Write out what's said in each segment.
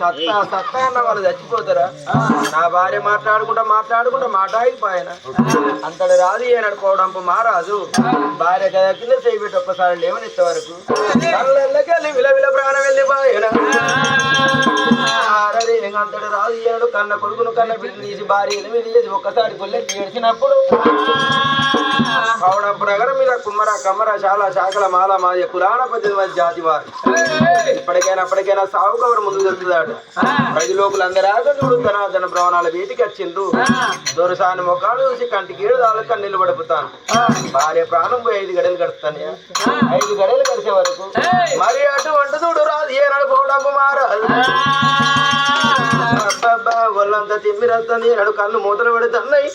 సత్తా సత్తా అన్న వాళ్ళు చచ్చిపోతారా? నా భార్య మాట్లాడుకుంటా మాట ఆగిపోయాన అంతటి రాదు ఏ నడుకోవడం మారాదు భార్య కదా కింద చేయబెట్టి ఒక్కసారి లేవనెత్తే వరకు కళ్ళకెళ్ళి విలవిల ప్రాణం వెళ్ళి పోయిన అంతటి రాదు ఏనాడు కన్న కొడుకును కన్న బిడ్డను తీసి భార్య ఎనిమిది చేసి ఒక్కసారి కొల్లెత్తి ఏడ్చినప్పుడు కౌడపు నగరం మీద కుమ్మర కమ్మర చాలా శాఖల మాల మాయ పురాణ 18 జాతి వారు అప్పటికైనా సాగు కవర్ ముందు దొరుకుతాడు. 5 లోకులందరూ ఆగ చూడు ధన భ్రవణాల వీటికి వచ్చిండ్రు. దొరసాని ముఖాలు చూసి కంటికి 7 దాళ్ళ కన్నీళ్ళు పడిపోతాను. భార్య ప్రాణం పోయి 5 గడలు గడుస్తాను. 5 గడలు గడిచే వరకు మరి అటు వంట చూడు రాదు ఏ నడుకోవడం మారాదు. ఒళ్ళంతా తిమ్మిరస్తుంది ఏనాడు కళ్ళు మూతలు పడుతున్నాయి.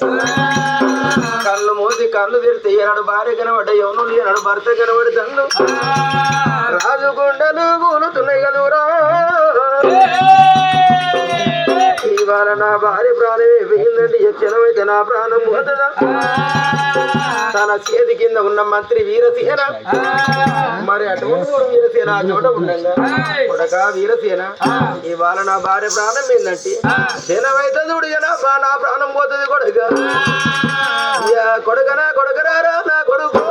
కళ్ళు మూసి కళ్ళు తెరితే ఏనాడు భార్య కనబడ్డ యవనులు ఏనాడు భర్త కనబడుతాను. రాజు గుండెలు కూలుతున్నాయి కదూరా ఇవాళ నా భార్య ప్రాణమే పోయిందండి. క్షణమైతే నా ప్రాణం పోతుందా? తన చేతి కింద ఉన్న మంత్రి వీరసేన మరి అటువంటి వీరసేన ఆ చోట ఉండగా కొడక వీరసేన ఇవాళ నా భార్య ప్రాణం ఏందంటే క్షణమైతే చూడుగా నా ప్రాణం పోతుంది కొడక కొడకనా కొడకరారా నా కొడుకు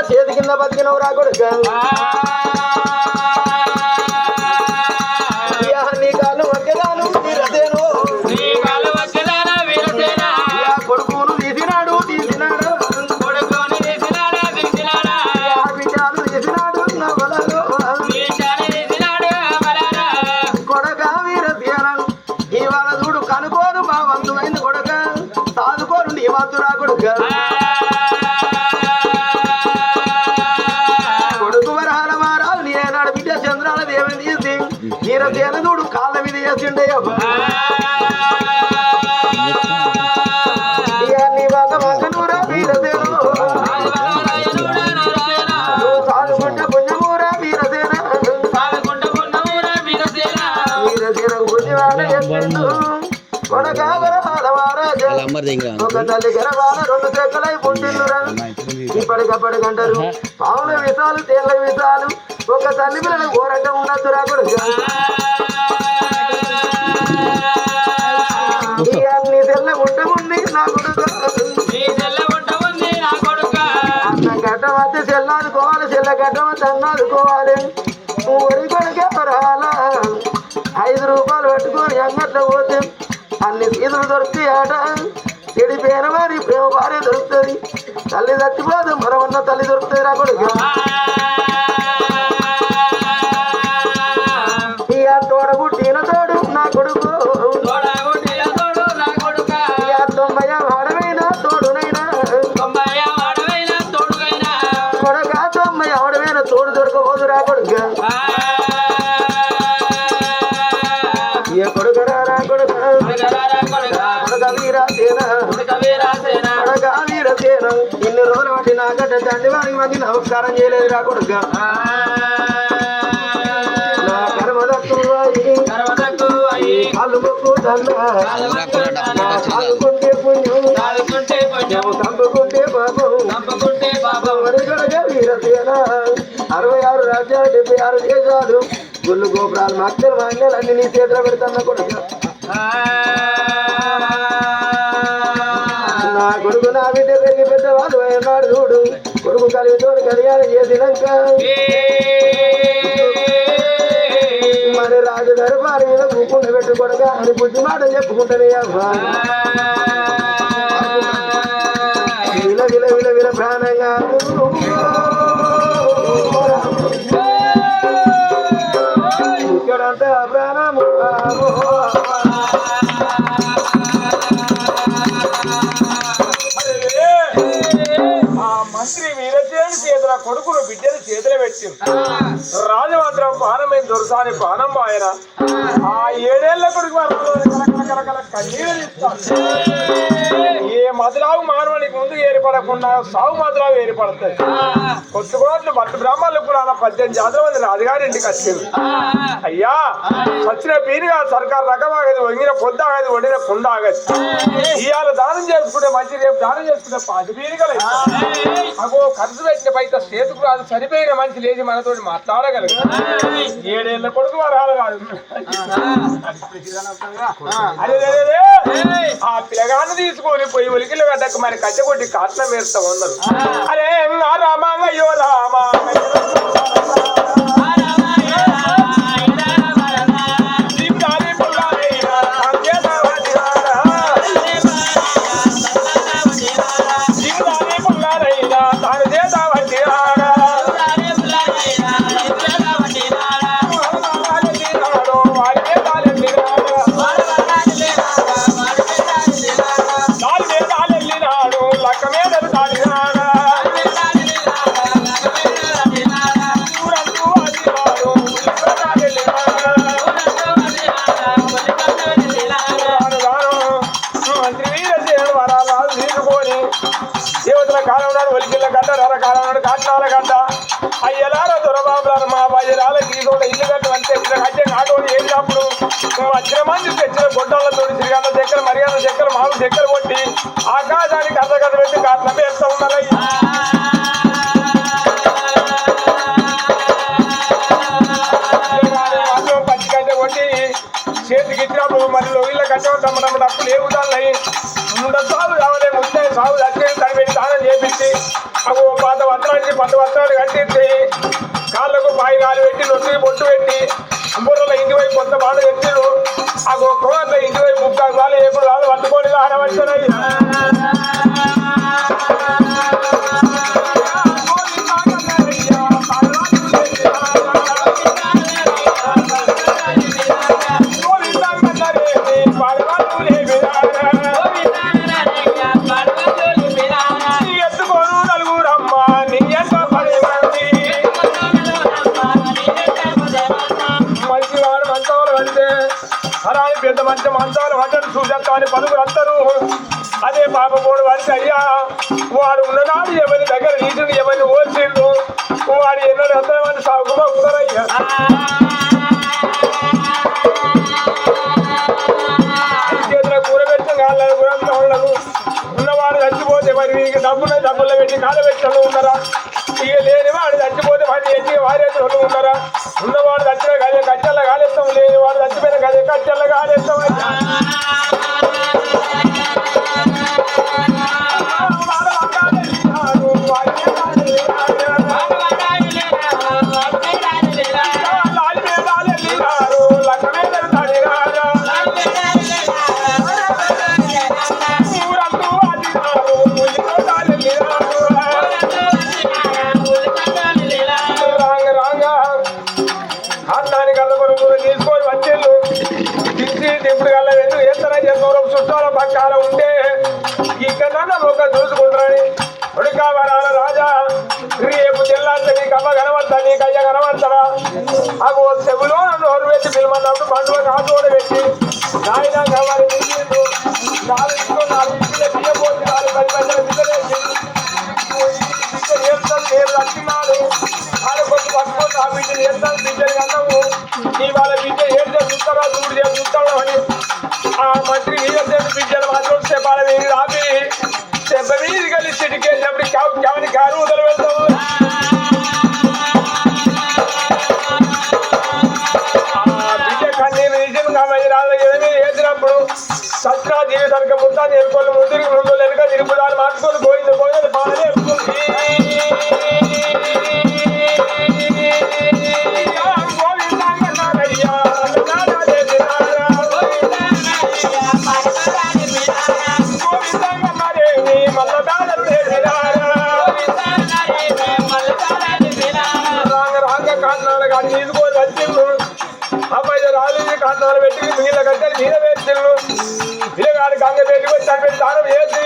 చేతి కింద బతికినవు రా కొడుక నీ కాలు ఒక్కదాను వీరసేను కొడుకును తీసినాడు బిడ్డలు తీసినాడు నా వలలో కొడక వీరసేన ఇవాళ చూడు కనుకోను మా వంతుమైంది కొడక సాదుకోను నీ వంతు రా కొడుక వీరసేన చూడు కాళ్ళ మీద చేసిండే నీ బాధ మంగనూరా వీరసేన సాదుకుంటే పుణ్యమూరా వీరసేన వీరసేనకు పుణ్యవాడ చెప్పిండు కొడక ఒక తల్లి గర్భాన 2 చెక్కలై పుట్టిల్లురా ఇప్పటికప్పటికంటారు పావుల విషాలు తేళ్ల విషాలు ఒక తల్లి పిల్లలు ఓరట ఉన్నట్టు రా కొడుక నీ తెల్ల ఉంటముంది నా కొడుక అన్న గడ్డం వస్తే చెల్లాదుకోవాలి చెల్ల గడ్డం వస్తే అన్నాదుకోవాలి ఒడి కొడుక రాలా 5 రూపాయలు పెట్టుకొని అంగట్లో పోతే అన్ని సీదులు దొరుకుతాయి ఆట చెడిపోయిన వారి ప్రేమ భార్య దొరుకుతుంది తల్లి చచ్చిపోదు మరొన్న తల్లి దొరుకుతుంది రా కొడుక తోడబుట్టిన తోడు నా కొడుకు 90 ఆడమైనా తోడునైనా కొడక 90 ఆడమైనా తోడు దొరకబోదు రా కొడుక కొడుకరా కొడుక వీరసేన కొడక వీరసేన ఇన్ని రోజులు బట్టి నా గడ్డ తండ్రి వారికి మంది నమస్కారం చేయలేదు రా కొడుక కాలుకుంటే పుణ్యం చంపుకుంటే పాపం వీరసేన 66 రాజ్యాలు 76 దేశాలు గుళ్ళు గోపురాలు మక్కలు మాన్యాలు అన్ని నీ చేతిలో పెడతాన్న కొడుకు నా కొడుకు నా బిడ్డ పెరిగి పెద్దవాళ్ళు అన్నాడు చూడు కొడుకు కలిగితో కళ్యాణం చేసినాక మరి రాజు దర్బారు మీద కూకుండా పెట్టుకోడగా అని బుద్ధి మాట చెప్పుకుంటానే అవ్వా విల విల విల విల ప్రాణంగా ఇక్కడంతా ప్రాణము మంత్రి వీరసేని చేతుల కొడుకును బిడ్డలు చేతులు పెట్టి రాజమాత్రం పానమైన దొరసాని పానం ఆయన ఆ 7 ఏళ్ల కొడుకు కలకల కన్నీరు ఇస్తాడు ఏ మధురావు మానవునికి ముందు ఏర్పడకుండా సాగు మధురావు ఏర్పడతాయి కొట్టుకోట్లు భట్టు బ్రాహ్మణులు కూడా 18 జాతుల మంది రాజుగారి ఇంటికి వచ్చింది అయ్యా వచ్చిన పీరుగా సర్కారు రకమాగది వంగిన పొద్దు ఆగది వండిన కుండ ఆగది ఇవాళ దానం చేసుకుంటే మంచి రేపు దానం చేసుకుంటే 10 పీరుగలు అగో ఖర్చు పెట్టిన పైత చేతుకు రాదు సరిపోయిన మనిషి లేచి మనతో మాట్లాడగలరు 7 ఏళ్ల కొడుకు వరాలు కాదు ఆ పిల్లగాన్ని తీసుకొని పోయి ఒలికిల గడ్డకు మరి కట్టె కొట్టి కాట్నం వేస్తా ఉన్నారు అరే రామాంగయ్యో రామా ఒలికిళ్ళ గడ్డ రరకాలన్నాడు కాట్నాల గడ్డ అయ్యలార దొరబాబులారు మా బాజరాల గీదోట ఇల్లు గడ్డ అంటే కట్టే కాటోని వేసినప్పుడు వచ్చిన మంది తెచ్చిన గొడ్డలతో శ్రీగంధ చెక్కలు మరిగంధ చెక్కలు మామూలు చెక్కలు కొట్టి ఆకాశానికి అర్ధగడ్డ పెట్టి కాట్నం వేస్తూ ఉన్నారు పచ్చి గడ్డ కొట్టి చేతికి ఇచ్చినప్పుడు మరి ఇళ్ళ కట్టడం డబ్బులు ఏ ఉదాహరణ సాగు రావలే ముస్తే సాగు దగ్గర తడిపెట్టి దానం చేపించి అవి పాత వస్త్రాలు కట్టించి కాళ్ళకు పాయినాలు పెట్టి నొత్తికి బొట్టు పెట్టి అంబూరలో ఇంటి వైపు కొంత బాధ తెచ్చిరు ఆ కోట్ల ఇంటి వైపు 30 సార్లు ఎప్పుడు వాళ్ళు పట్టుకొని ఆడవచ్చున్నాయి పెద్ద మంచి మంచాలు వంటలు చూసేస్తామని పలువురు అంటారు అదే పాప పోడు వాడితే అయ్యా వాడు ఉన్ననాడు ఎవరి దగ్గర నీటిని ఎవరిని ఓల్చిండు వాడు ఎన్నడూ ఎంతమంది సాగుగా ఉన్నారయ్యా చేతుల కూర పెట్టిన కాళ్ళకు వాళ్ళకు ఉన్నవాడు చచ్చిపోతే మరి వీరికి డబ్బుల్లో పెట్టి కాళ్ళ పెట్టిన ఉన్నారా ఇక లేని వాడు చచ్చిపోతే వాడిని ఎన్ని వారేసిన ఉన్నారా ఉన్నవాడు చచ్చిన గదే కట్టెల్ల కాలేస్తాం లేని వాడు చచ్చిపోయిన గదే కట్టెల్ల కాలేస్తాం తీసుకొని వచ్చేళ్ళు తిరిగి ఇప్పుడు కల్లా వెళ్ళు ఏతన దూరం చుట్టాల పక్కాల ఉంటే ఇక్కడ ఒక చూసుకుంటారని ఉడికా వరాల రాజా రేపు తెల్లారితే నీకు అమ్మ కనబడతా నీకు అయ్య కనబడతాడా నాకు చెవులో నోరు పెట్టి పిలమన్నప్పుడు పండుగ కాదు పెట్టి నాయన కావాలి తిరిగిండు 4 ఇంట్లో బియ్యం పోసి 4 10 మంది బిడ్డలేసి బిడ్డ ఏడుతాడు నేను రచ్చినాడు ఆడ కొద్ది పట్టుకొని ఆ బిడ్డలు ఏడుతాడు బిడ్డలు అన్నాము ఇవాళ బిడ్డ ఏడు చూస్తారా చూస్తాడు అని ఆ మంత్రి వీరసేన బిడ్డలు మాత్రం చెప్పాలి మీరు ఆపి చెప్ప మీరు కలిసి చిటికేసినప్పుడు కావుని కారు వదిలి వెళ్తాము పోతాను ఎరుకోళ్ళు ముందుకి ముందు వెనుక తిరుగుదాన్ని మార్చుకొని పోయింది పోయింది బాగానే అబ్బాయి రాజు కారణాలు పెట్టి నీళ్ళ కట్టెలు మీద వేసిళ్ళు పిల్లగాడు గంగ పెట్టి వచ్చి పెట్టి దానం వేసి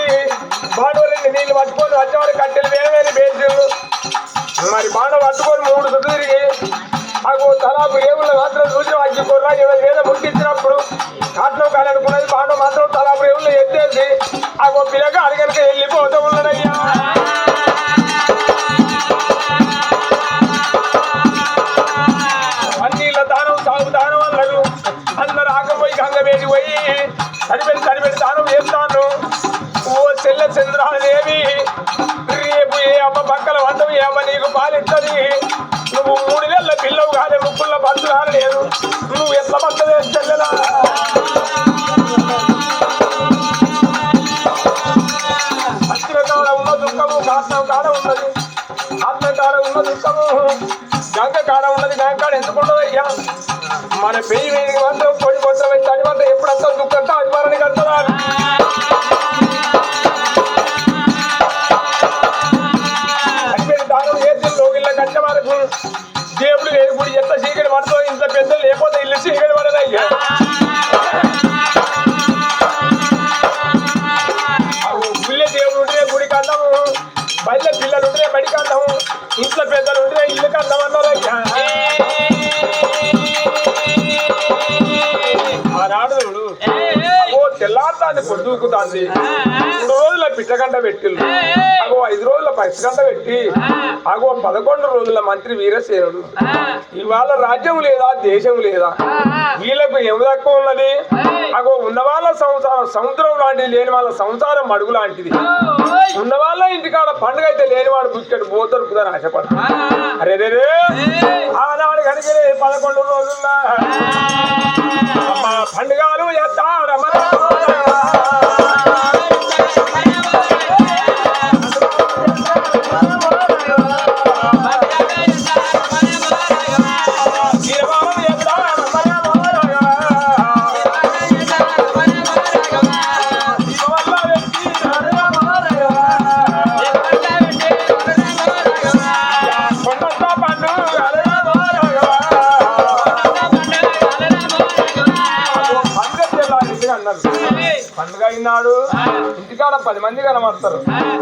బాడోళ్ళని నీళ్ళు పట్టుకొని వచ్చేవాడు కట్టెలు వేరే వేసిళ్ళు మరి బాణ పట్టుకొని 3 చుట్టూ తిరిగి మాకు తలాపు రేవుల్లో మాత్రం చూసి వచ్చి కొర్రా ఏదో ముట్టించినప్పుడు కాటం కాలనుకున్నది బాణ మాత్రం తలాపు రేవుల్లో ఎత్తేసి ఆ పిల్లగా అడిగనక వెళ్ళిపోతూ ఉన్నాడయ్యా చనిపెట్టి దానం చేస్తాను ఓ చెల్ల చంద్రాదేవి రేపు ఏ అమ్మ పక్కల వంటవు ఏ అమ్మ నీకు పాలిస్తుంది నువ్వు 3 నెలల పిల్లవు కాలే ముక్కుల్లో బస్సు కాలేదు నువ్వు ఎట్లా పట్టదే చెల్లెలా అచ్చిన కాడ ఉన్న దుఃఖము కారణం కాడ ఉన్నది ఆత్మ కాడ ఉన్న దుఃఖము గంగ కాడ ఉన్నది గంగ కాడ ఎందుకుండదు అయ్యా మన పెయ్యి వేడికి మాత్రం పొడి కొత్త అది మాత్రం ఎప్పుడు వస్తా దుఃఖంతో అది మరణి కట్టదా అడిపోయిన దానం చేసి లోగిళ్ళ కట్టే వరకు దేవుడు లేదు గుడి ఎంత చీకటి పడుతో ఇంత పెద్దలు లేకపోతే ఇల్లు చీకటి పడదయ్యా గుళ్ళే దేవుడు ఉంటే గుడి కంటాము బయట పిల్లలు ఉంటే బడికి అంటాము ఇంట్లో పెద్దలు ఉంటే ఇల్లు కంటాం అన్నారయ్యా ఆనాడు ఓ తెల్లారుతాంది పొద్దుకుతాంది 3 రోజుల పిట్టగంట పెట్టిళ్ళు అగో 5 రోజుల పసిగంట పెట్టి అగో 11 రోజుల మంత్రి వీరసేనుడు ఇవాళ రాజ్యం లేదా దేశం లేదా వీళ్ళకు ఏమి తక్కువ ఉన్నది అగో ఉన్న వాళ్ళ సంసారం సముద్రం లాంటిది లేని వాళ్ళ సంసారం మడుగు లాంటిది ఉన్న వాళ్ళ ఇంటికాడ పండుగ అయితే లేనివాడు బుక్కడు బోతరుకుదని ఆశపడ అరే రే ఆనాడు కనుక 11 రోజుల్లో పండుగలు పండుగ అయినాడు ఇంటికాడ 10 మంది కనబడతారు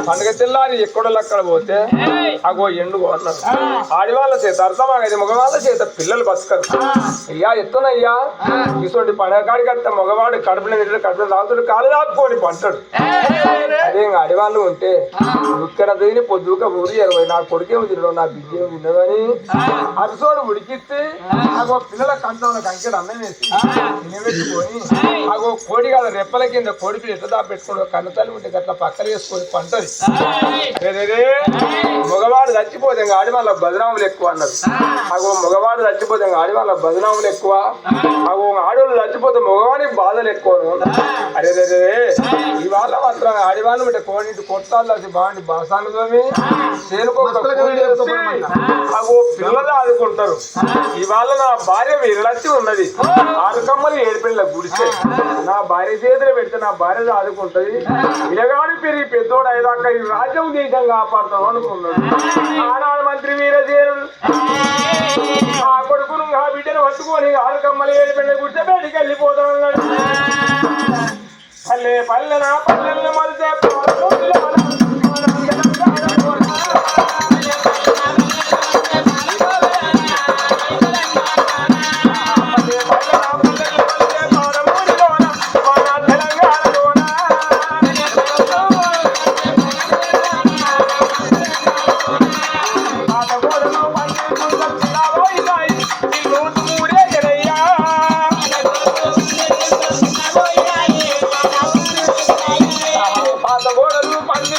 పండుగ తెల్లారి ఎక్కడోళ్ళు అక్కడ పోతే అగో ఎండుగో అన్నారు ఆడివాళ్ళ చేత అర్థమాగది మగవాళ్ళ చేత పిల్లలు బతకరు అయ్యా ఎత్తునయ్యా ఇటువంటి పండుగ కాడికి వస్తే మగవాడు కడుపున తాగుతాడు కాలు దాపుకొని పంటాడు అదే ఇంకా ఆడివాళ్ళు ఉంటే ఇక్కడ తిని పొద్దుక ఊరి 20 నా కొడుకేమో తినడం నా బిడ్డేమో తినదని అరిసోడు ఉడికిస్తే అగో పిల్లల కంచంలో కంకెడు అన్నం వేసి తినబెట్టుకొని అగో కోడి కాదు రెప్పల కింద కోడికి ఎట్లా దాపెట్టుకోడు కన్నతల్లి ఉంటే గట్లా పక్కన వేసుకొని పంటది మగవాడు చచ్చిపోతే ఆడి వాళ్ళ బదనాములు ఎక్కువ అన్నారు అగో మగవాడు చచ్చిపోతే ఆడి వాళ్ళ బదనాములు ఎక్కువ అగో ఆడవాళ్ళు చచ్చిపోతే మగవాడికి బాధలు ఎక్కువ అరే రే ఇవాళ మాత్రం ఆడివాళ్ళు ఉంటే కోడి కొట్టాలి బాగుండి బాసాను అగో పిల్లలు ఆదుకుంటారు ఇవాళ నా భార్య వీరలచ్చి ఉన్నది 6 కమ్మలు 7 పిల్లల గుడిసే నా భార్య చేతులు పెడితే నా భార్య ఆదుకుంటది ఇలగాడి పెరిగి పెద్దోడు అయ్యాక ఈ రాజ్యం దేశం కాపాడుతాం అనుకున్నాడు ఆనాడు మంత్రి వీరసేనుడు ఆ కొడుకును ఆ బిడ్డను పట్టుకొని 6 కమ్మలు 7 పిల్లల గుడిసే బయటికి వెళ్ళిపోతాం అన్నాడు పల్లె పల్లెన పల్లెల్ని మరితే పంది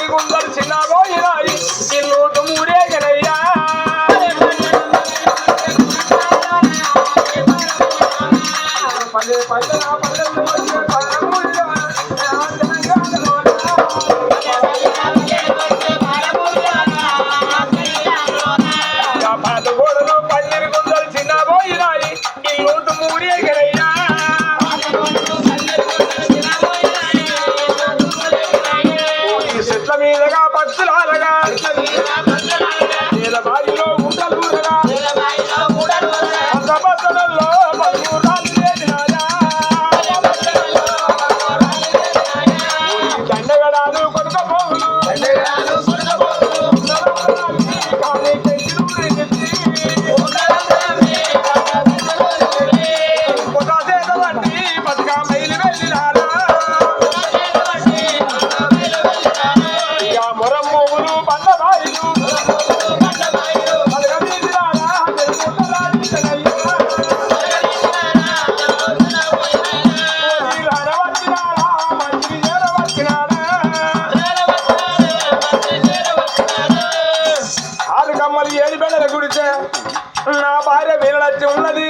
భార్య వీరలచ్చి ఉన్నది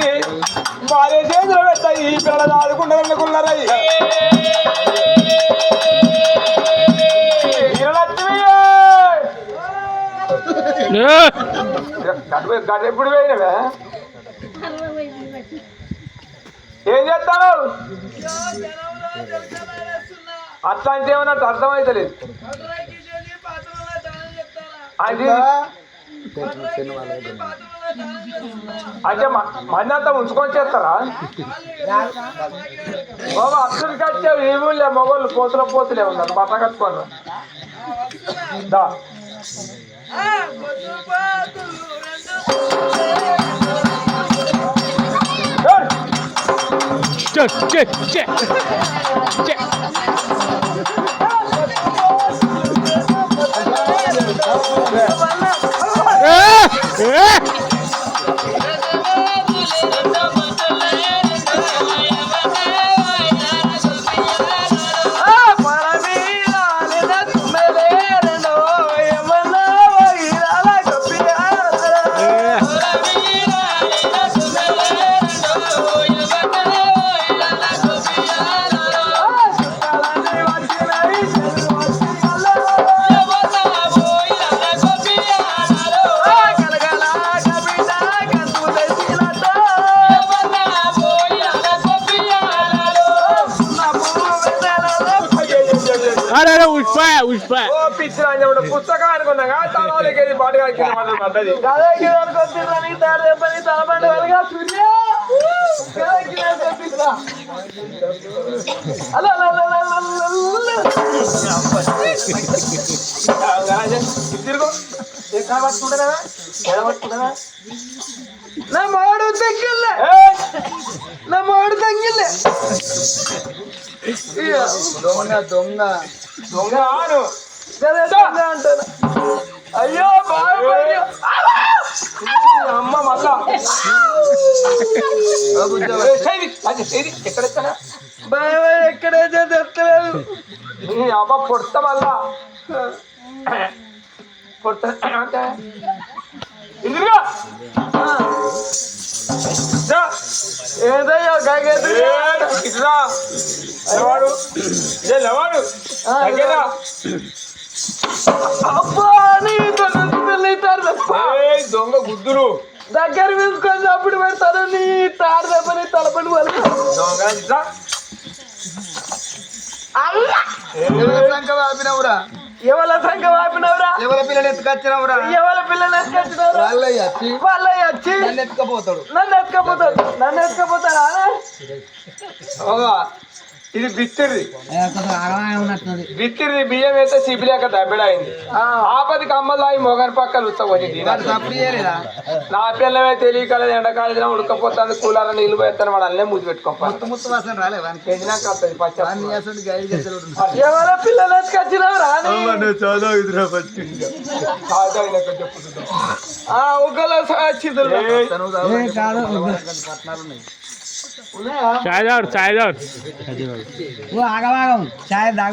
భార్య చేతులు పెట్టాయి ఈ పిల్లలు ఆడుకుంటారనుకున్నారయ్యా వీరలక్ష్మి గడ్డ ఎప్పుడు పోయినవే ఏం చేస్తావు అట్లా అంటే ఏమన్నట్టు అర్థమైతలేదు అది అంటే మనీ అంతా ఉంచుకొని చేస్తారా బాబా అసలు కట్టావు ఏమూలే మగోళ్ళు పోతులే ఉన్నారు బట్ట కట్టుకోను దా పుస్తకానికి ఉన్నాగా తలకి పాటగా పడ్డది తిరుగు నా మాడు తగ్గిల్లే నా మాడు తగ్గిల్లే దొంగ దొంగ దొంగ ఆను అంటాను అయ్యో అమ్మ మళ్ళా ఎక్కడెక్కడా ఎక్కడైతే తెస్తలేదు అమ్మ పొడత మళ్ళా పొడత అంటే ఇదిగా ఏదయ్యా ఇట్లా లేవాడు లేవాడు దొంగ గుద్దులు దగ్గర తీసుకొని అప్పుడు పెడతాను నీ తాడు దెబ్బని తలపడి దొంగ ఇట్లా వాపినవురా ఎవరి సంఖ వాపినవురా ఎవరి పిల్లలు ఎత్తుకొచ్చినవురా ఎవరి పిల్లలు ఎత్తుకొచ్చినవురా వాళ్ళయ్య వచ్చి నన్ను ఎత్తుకపోతాడా ఇది బిత్తిరి బియ్యం అయితే సిబిలేక దబ్బిడైంది ఆపదికి అమ్మలాయి మొగని పక్కలు ఉత్తపోయింది నా పిల్లమే తెలియకలేదు ఎండకాలం ఉడకపోతుంది కూలర్ నీళ్ళు పోతాను వాడు అల్లే మూసి పెట్టుకోవాలి ఎవరో పిల్లలు ఎత్తుకొచ్చినావు చాయ్ చాయ్